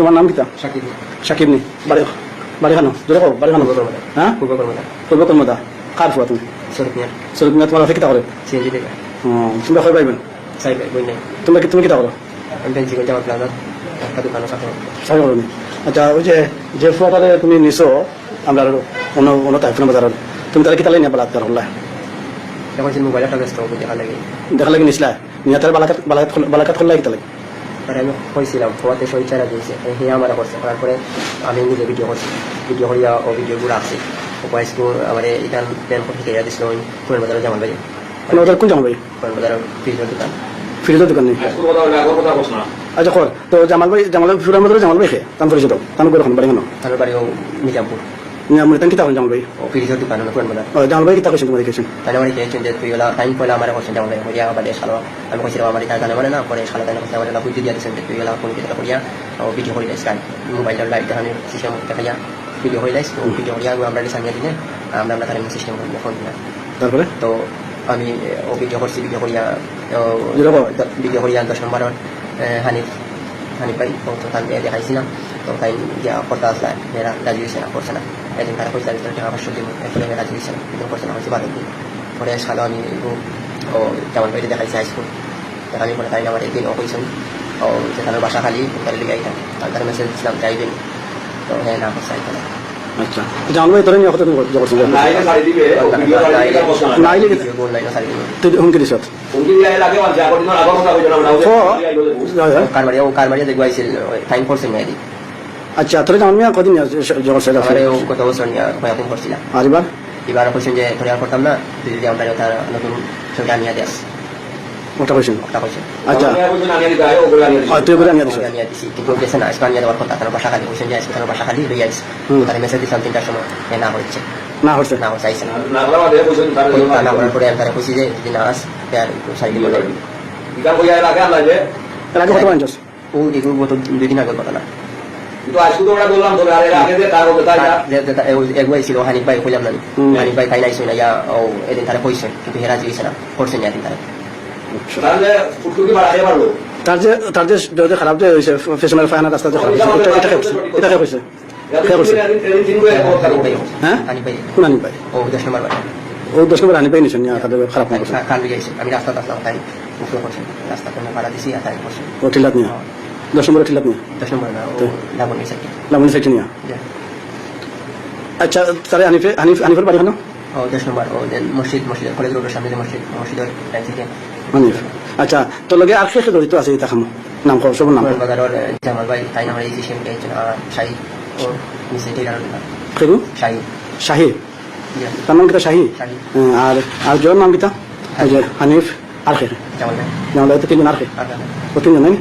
তোমার নাম কিতা? শাকিব। শাকিব নি? বাড়ি খানো জোরে কও, বাড়ি খানো? হ্যাঁ, পূর্ব কর্মদা। পূর্ব কর্মদা। কার ফুয়া তুমি? শরীফ মিয়া। শরীফ মিয়া তোমার কিতা করে? সিএনজি থেকে। তোমরা কই পাইবেন? সাইড বই নাই। তুমি কিতা করো? আমি পেন্সিল জামা প্লাজা একটা দোকানও সাথে। সাই করো নি? আচ্ছা, ওই যে ফুয়াটারে তুমি নিছো আমরা অন্য টাইফুন বাজার, তুমি তাহলে কিতা লাইনে বালাৎকার হল্লা? যখন সে মোবাইলটা ব্যস্ত হবে দেখা লাগে। দেখা লাগে নিসলা নিয়া তার বালাকাত হল্লা কিতা লাগে? আর আমি কইছিলাম ফোয়াতে সই চারা দিয়েছে হে আমার করছে করার পরে আমি নিজে ভিডিও করছি, ভিডিও করিয়া ও ভিডিওগুলো আসছে ওপাইসকে আমার এখান প্ল্যান করে শিখাইয়া দিছিল ওই কোরআন বাজারে জামাল ভাই। কোন জামাল ভাই? কোরআন বাজারের ফ্রিজের দোকান। ফ্রিজের দোকান নেই? আচ্ছা কর তো জামাল ভাই ফুরার মধ্যে জামাল ভাই খেয়ে তান পরিচিত তান করে বাড়ি কেন? তার বাড়ি ও নিজামপুর। তান কিতা করেন জামাল ভাই? ও ফ্রিজের দোকান কোরআন বাজার। জামাল ভাই কিতা কইছেন তোমার দেখেছেন? তাই আমার খেয়েছেন যে তুই ওলা টাইম পয়লা আমার করছেন জামাল ভাই করিয়া আবার এসালো আমি কইছিলাম আমার এটা জানে মানে না পরে সালো তাই করছে আমার এটা বুদ্ধি দিয়ে দিয়েছেন যে তুই ওলা ফোন কিতা করিয়া ও ভিডিও করে দিস মোবাইলের লাইট দেখানোর সিস্টেম দেখাইয়া ভিডিও করে দিস তো ভিডিও করিয়া আমরা সানিয়ে দিলে আমরা তার সিস্টেম করি ফোন দিলাম। তারপরে তো আমি ও ভিডিও করছি, ভিডিও করিয়া 10 নম্বর হানিফ ভাই তো তার দেখাইছিলাম তো তাই যা করতে আসলাম মেয়েরা রাজি হয়েছে না, করছে না। একদিন তারা পয়সা দিতে টাকা 500 দিব এরপরে রাজি হয়েছে না, কিন্তু করছে না, হয়েছে বাদ দিন। পরে সালো আমি ও যেমন বাড়িতে দেখাইছি হাই স্কুল দেখানি পরে তাই আমার একদিন ও কইছেন ও যে তার বাসা খালি তার লিগে আইতাম আর তার মেসেজ দিচ্ছিলাম যাইবেন তো হ্যাঁ না করছে আইতাম। আচ্ছা জামাল ভাই তোর নিয়ে কথা তুমি করছো তুই হুমকি দিছ? কারবারিয়া দেখবো আইছিল টাইম করছে মেয়েদি। আচ্ছা তোর জামাল মিয়া কদিন জগৎ গত বছর নিয়ে কয়েকদিন করছিলাম। আর এবার কইছেন যে তোর আর করতাম না তুই যদি আমরা তার নতুন ছবিটা নিয়ে দিস ওটা কইছেন? ওটা কইছেন। আচ্ছা তুই বলে নিয়ে দিছ? নিয়ে দিছি কিন্তু গেছে না আজকে নিয়ে দেওয়ার কথা তার বাসা খালি কইছেন যে আজকে তার বাসা খালি লই আইস তার মেসেজ দিছিলাম 3টার সময় না হচ্ছে না হচ্ছে না হচ্ছে আইসে না করার পরে আমি তারা কইছি যে যদি না আস তার সাইডে বলে এর আগে কত বাঞ্চস? ও এগুলো গত 2 দিন আগের কথা না একবার ছিল হানিফ ভাই কইলাম না হানিফ ভাই তাই নাইছে না ইয়া ও এদিন তারা কইছে কিন্তু হেরা দিয়েছে না করছে না এদিন তার যে খারাপ যে হয়েছে ফেশনের ফায়না রাস্তা যে খারাপ এটা হয়েছে হ্যাঁ কোন আনি ভাই? ও 10 নম্বর বাড়ি ও 10 নম্বর আনি পাই নিছেন তাদের খারাপ না করছে কান লিয়ে আইছে আমি রাস্তা আসলাম তাই উপরে করছে রাস্তা কোনো ভাড়া দিছি আর তাই করছে ও ঠিলাত নিয়ে 10 নম্বর ঠিলাত নিয়ে 10 নম্বর না ও লাবণী সাইড লাবণী সাইড নিয়ে। আচ্ছা তারে হানিফের বাড়ি কেন? ও 10 নম্বর ও মসজিদ কলেজ রোডের সামনে যে মসজিদের লাইন থেকে হানিফ। আচ্ছা তোর লগে আর শেষে জড়িত আছে এটা খামো নাম কর সব নাম বাজারের জামাল ভাই তাই আমার এই সিস্টেম পেয়েছেন আর শাহী ও মিসে টেলার কেউ শাহী শাহী তার নাম কিতা? শাহী। আর জোর নাম কিতা? হানিফ আর খেয়ে জামাল ভাই জামাল ভাই তো 3 জন আর খেয়ে ও 3 জন নাই।